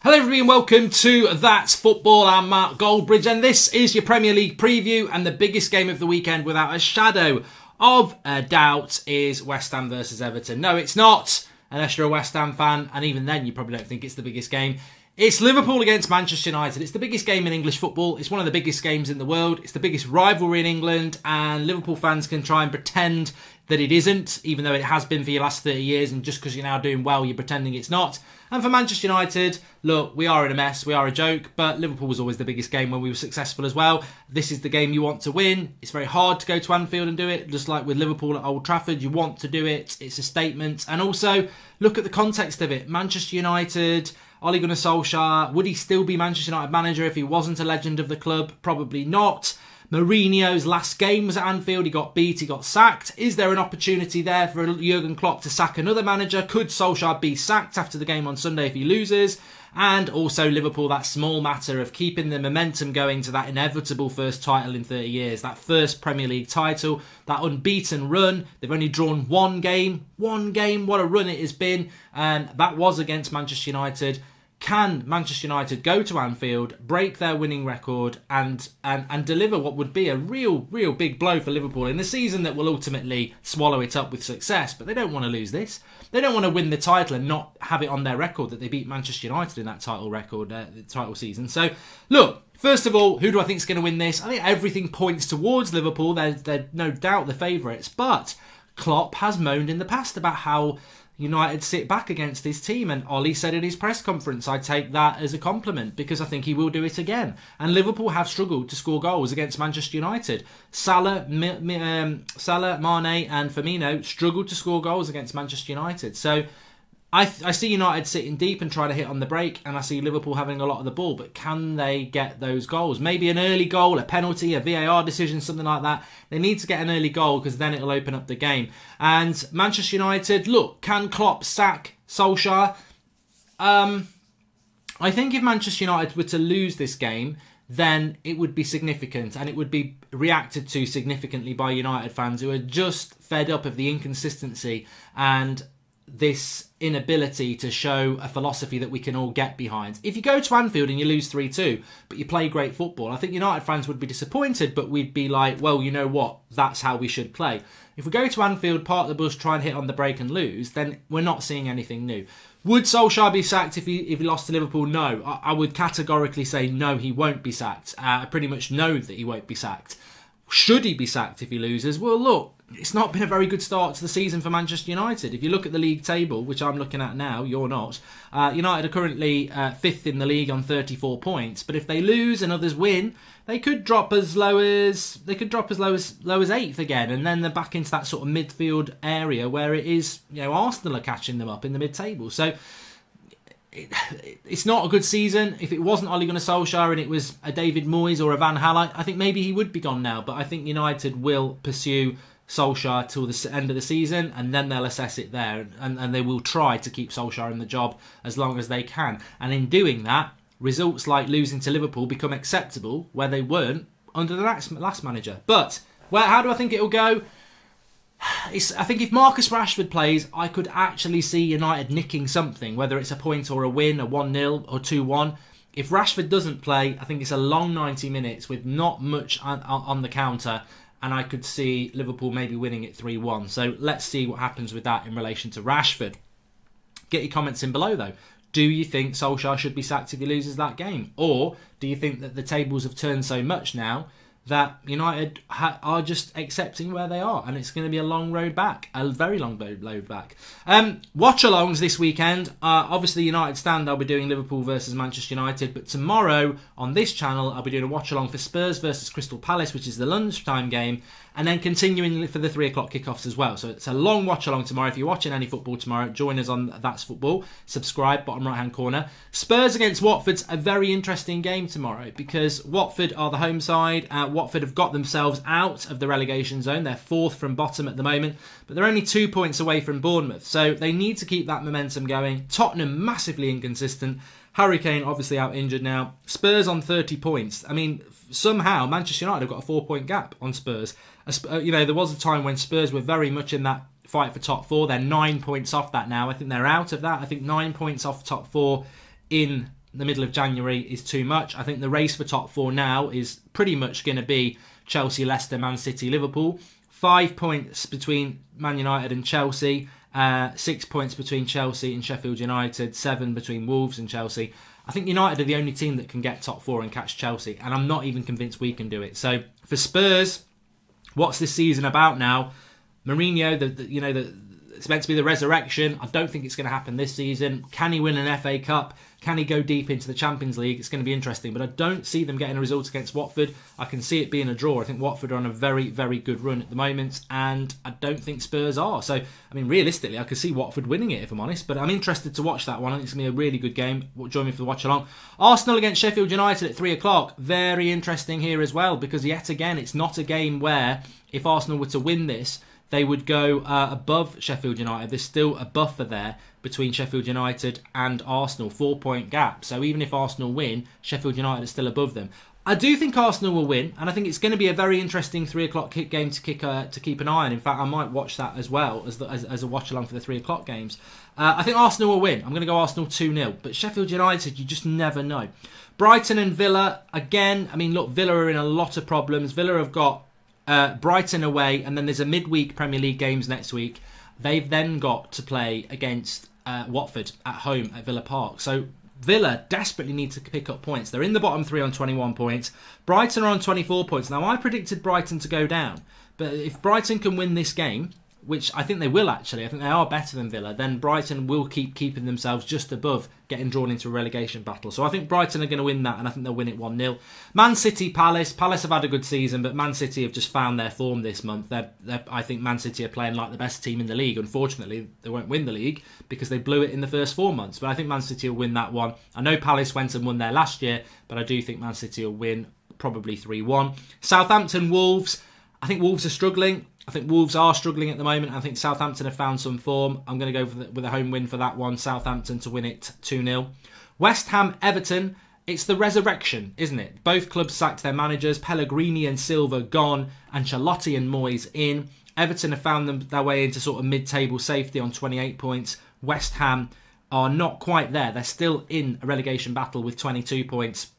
Hello everybody and welcome to That's Football. I'm Mark Goldbridge and this is your Premier League preview, and the biggest game of the weekend without a shadow of a doubt is West Ham versus Everton. No, it's not, unless you're a West Ham fan, and even then you probably don't think it's the biggest game. It's Liverpool against Manchester United. It's the biggest game in English football. It's one of the biggest games in the world. It's the biggest rivalry in England, and Liverpool fans can try and pretend that it isn't, even though it has been for your last 30 years, and just because you're now doing well, you're pretending it's not. And for Manchester United, look, we are in a mess, we are a joke, but Liverpool was always the biggest game when we were successful as well. This is the game you want to win. It's very hard to go to Anfield and do it, just like with Liverpool at Old Trafford. You want to do it, it's a statement. And also, look at the context of it. Manchester United, Ole Gunnar Solskjaer, would he still be Manchester United manager if he wasn't a legend of the club? Probably not. Mourinho's last game was at Anfield. He got beat, he got sacked. Is there an opportunity there for Jurgen Klopp to sack another manager? Could Solskjaer be sacked after the game on Sunday if he loses? And also Liverpool, that small matter of keeping the momentum going to that inevitable first title in 30 years. That first Premier League title, that unbeaten run. They've only drawn one game. One game, what a run it has been. And that was against Manchester United. Can Manchester United go to Anfield, break their winning record, and deliver what would be a real big blow for Liverpool in the season that will ultimately swallow it up with success? But they don't want to lose this. They don't want to win the title and not have it on their record that they beat Manchester United in that title record, the title season. So, look, first of all, who do I think is going to win this? I think everything points towards Liverpool. They're no doubt the favourites, but Klopp has moaned in the past about how United sit back against his team, and Ollie said in his press conference, I take that as a compliment because I think he will do it again. And Liverpool have struggled to score goals against Manchester United. Salah, Mane and Firmino struggled to score goals against Manchester United. So I see United sitting deep and trying to hit on the break, and I see Liverpool having a lot of the ball, but can they get those goals? Maybe an early goal, a penalty, a VAR decision, something like that. They need to get an early goal because then it'll open up the game. And Manchester United, look, can Klopp sack Solskjaer? I think if Manchester United were to lose this game, then it would be significant, and it would be reacted to significantly by United fans who are just fed up of the inconsistency and this inability to show a philosophy that we can all get behind. If you go to Anfield and you lose 3-2, but you play great football, I think United fans would be disappointed, but we'd be like, well, you know what? That's how we should play. If we go to Anfield, part of the bus, try and hit on the break and lose, then we're not seeing anything new. Would Solskjaer be sacked if he lost to Liverpool? No. I would categorically say no, he won't be sacked. I pretty much know that he won't be sacked. Should he be sacked if he loses? Well, look, it's not been a very good start to the season for Manchester United. If you look at the league table, which I'm looking at now, you're not, United are currently 5th in the league on 34 points. But if they lose and others win, they could drop as low as 8th again, and then they're back into that sort of midfield area where it is, Arsenal are catching them up in the mid-table. So it's not a good season. If it wasn't Ole Gunnar Solskjaer and it was a David Moyes or a Van Gaal, I think maybe he would be gone now. But I think United will pursue Solskjaer till the end of the season, and then they'll assess it there, and they will try to keep Solskjaer in the job as long as they can. And in doing that, results like losing to Liverpool become acceptable where they weren't under the last manager. But how do I think it'll go? I think if Marcus Rashford plays, I could actually see United nicking something, whether it's a point or a win, a 1-0 or 2-1. If Rashford doesn't play, I think it's a long 90 minutes with not much on the counter, and I could see Liverpool maybe winning it 3-1. So let's see what happens with that in relation to Rashford. Get your comments in below though. Do you think Solskjaer should be sacked if he loses that game? Or do you think that the tables have turned so much now that United are just accepting where they are, and it's going to be a long road back, a very long road back. Watch-alongs this weekend. Obviously, United stand, I'll be doing Liverpool versus Manchester United, but tomorrow on this channel, I'll be doing a watch-along for Spurs versus Crystal Palace, which is the lunchtime game, and then continuing for the 3 o'clock kickoffs as well. So it's a long watch-along tomorrow. If you're watching any football tomorrow, join us on That's Football. Subscribe, bottom right-hand corner. Spurs against Watford's a very interesting game tomorrow because Watford are the home side. Watford have got themselves out of the relegation zone. They're 4th from bottom at the moment, but they're only 2 points away from Bournemouth. So they need to keep that momentum going. Tottenham massively inconsistent. Harry Kane obviously out injured now. Spurs on 30 points. I mean, somehow Manchester United have got a 4-point gap on Spurs. There was a time when Spurs were very much in that fight for top 4. They're 9 points off that now. I think they're out of that. I think 9 points off top 4 in the middle of January is too much. I think the race for top 4 now is pretty much going to be Chelsea, Leicester, Man City, Liverpool. 5 points between Man United and Chelsea. 6 points between Chelsea and Sheffield United. 7 between Wolves and Chelsea. I think United are the only team that can get top 4 and catch Chelsea. And I'm not even convinced we can do it. So for Spurs, what's this season about now? Mourinho, it's meant to be the resurrection. I don't think it's going to happen this season. Can he win an FA Cup? Can he go deep into the Champions League? It's going to be interesting. But I don't see them getting a result against Watford. I can see it being a draw. I think Watford are on a very, very good run at the moment. And I don't think Spurs are. So, I mean, realistically, I could see Watford winning it, if I'm honest. But I'm interested to watch that one. I think it's going to be a really good game. Join me for the watch along. Arsenal against Sheffield United at 3 o'clock. Very interesting here as well. Because yet again, it's not a game where if Arsenal were to win this, they would go above Sheffield United. There's still a buffer there between Sheffield United and Arsenal, 4-point gap. So even if Arsenal win, Sheffield United are still above them. I do think Arsenal will win, and I think it's going to be a very interesting 3 o'clock kick game to keep an eye on. In fact, I might watch that as well as a watch along for the 3 o'clock games. I think Arsenal will win. I'm going to go Arsenal 2-0. But Sheffield United, you just never know. Brighton and Villa, again, I mean, look, Villa are in a lot of problems. Villa have got Brighton away, and then there's a midweek Premier League games next week. They've then got to play against Watford at home at Villa Park. So Villa desperately need to pick up points. They're in the bottom 3 on 21 points. Brighton are on 24 points. Now, I predicted Brighton to go down, but if Brighton can win this game, which I think they will actually, I think they are better than Villa, then Brighton will keep keeping themselves just above getting drawn into a relegation battle. So I think Brighton are going to win that, and I think they'll win it 1-0. Man City, Palace. Palace have had a good season, but Man City have just found their form this month. I think Man City are playing like the best team in the league. Unfortunately, they won't win the league because they blew it in the first 4 months. But I think Man City will win that one. I know Palace went and won there last year, but I do think Man City will win probably 3-1. Southampton, Wolves. I think Wolves are struggling. I think Wolves are struggling at the moment. I think Southampton have found some form. I'm going to go with a home win for that one. Southampton to win it 2-0. West Ham, Everton. It's the resurrection, isn't it? Both clubs sacked their managers. Pellegrini and Silva gone. Ancelotti and Moyes in. Everton have found their way into sort of mid-table safety on 28 points. West Ham are not quite there. They're still in a relegation battle with 22 points.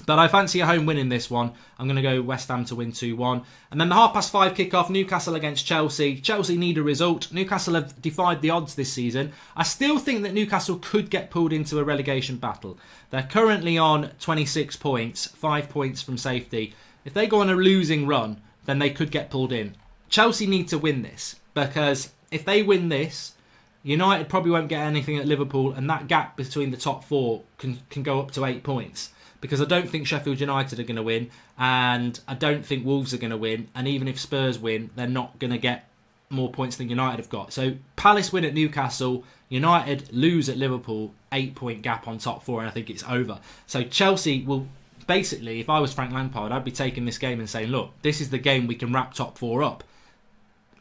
But I fancy a home win in this one. I'm going to go West Ham to win 2-1. And then the 5:30 kick-off, Newcastle against Chelsea. Chelsea need a result. Newcastle have defied the odds this season. I still think that Newcastle could get pulled into a relegation battle. They're currently on 26 points, 5 points from safety. If they go on a losing run, then they could get pulled in. Chelsea need to win this, because if they win this, United probably won't get anything at Liverpool, and that gap between the top 4 can go up to 8 points. Because I don't think Sheffield United are going to win, and I don't think Wolves are going to win, and even if Spurs win, they're not going to get more points than United have got. So Palace win at Newcastle, United lose at Liverpool, 8-point gap on top 4, and I think it's over. So Chelsea will basically, if I was Frank Lampard, I'd be taking this game and saying, look, this is the game we can wrap top 4 up.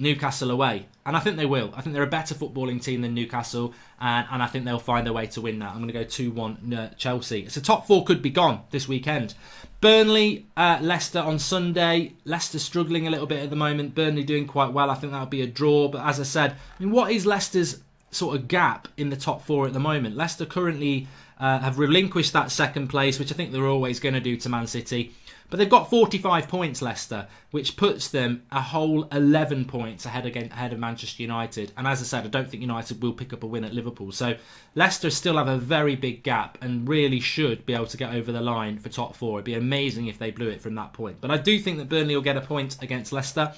Newcastle away. And I think they will. I think they're a better footballing team than Newcastle, and I think they'll find their way to win that. I'm going to go 2-1 Chelsea. So top 4 could be gone this weekend. Burnley, Leicester on Sunday. Leicester struggling a little bit at the moment. Burnley doing quite well. I think that'll be a draw. But as I said, I mean, what is Leicester's sort of gap in the top 4 at the moment? Leicester currently have relinquished that second place, which I think they're always going to do to Man City. But they've got 45 points, Leicester, which puts them a whole 11 points ahead of Manchester United. And as I said, I don't think United will pick up a win at Liverpool. So Leicester still have a very big gap and really should be able to get over the line for top 4. It'd be amazing if they blew it from that point. But I do think that Burnley will get a point against Leicester.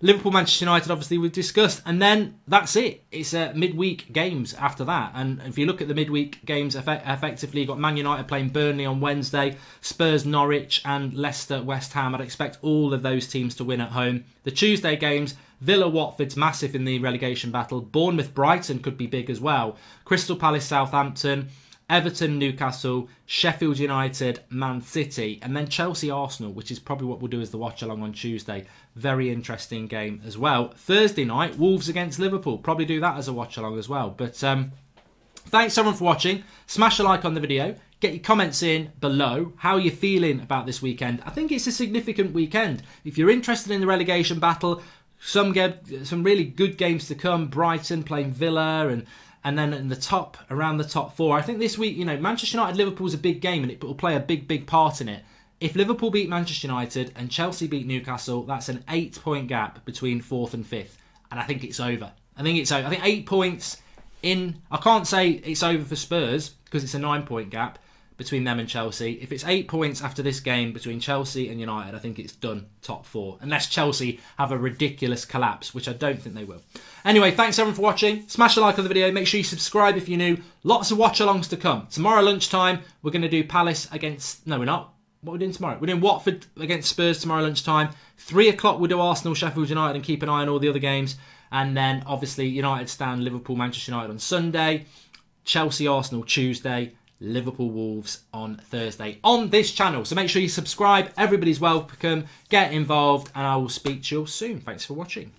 Liverpool, Manchester United, obviously, we've discussed. And then that's it. It's midweek games after that. And if you look at the midweek games, effectively, you've got Man United playing Burnley on Wednesday, Spurs, Norwich, and Leicester, West Ham. I'd expect all of those teams to win at home. The Tuesday games, Villa, Watford's massive in the relegation battle. Bournemouth, Brighton could be big as well. Crystal Palace, Southampton. Everton, Newcastle, Sheffield United, Man City, and then Chelsea, Arsenal, which is probably what we'll do as the watch along on Tuesday. Very interesting game as well. Thursday night, Wolves against Liverpool. Probably do that as a watch along as well. But thanks everyone for watching. Smash a like on the video. Get your comments in below. How are you feeling about this weekend? I think it's a significant weekend. If you're interested in the relegation battle, some really good games to come. Brighton playing Villa, and And then in the top, around the top 4, I think this week, you know, Manchester United Liverpool's a big game and it will play a big part in it. If Liverpool beat Manchester United and Chelsea beat Newcastle, that's an 8-point gap between 4th and 5th. And I think it's over. I think 8 points in... I can't say it's over for Spurs because it's a 9-point gap between them and Chelsea. If it's 8 points after this game between Chelsea and United, I think it's done top 4. Unless Chelsea have a ridiculous collapse, which I don't think they will. Anyway, thanks everyone for watching. Smash a like on the video. Make sure you subscribe if you're new. Lots of watch-alongs to come. Tomorrow lunchtime, we're going to do Palace against... No, we're not. What are we doing tomorrow? We're doing Watford against Spurs tomorrow lunchtime. 3 o'clock we'll do Arsenal, Sheffield United and keep an eye on all the other games. And then, obviously, United stand Liverpool, Manchester United on Sunday. Chelsea, Arsenal Tuesday. Liverpool Wolves on Thursday on this channel. So make sure you subscribe. Everybody's welcome. Get involved. And I will speak to you all soon. Thanks for watching.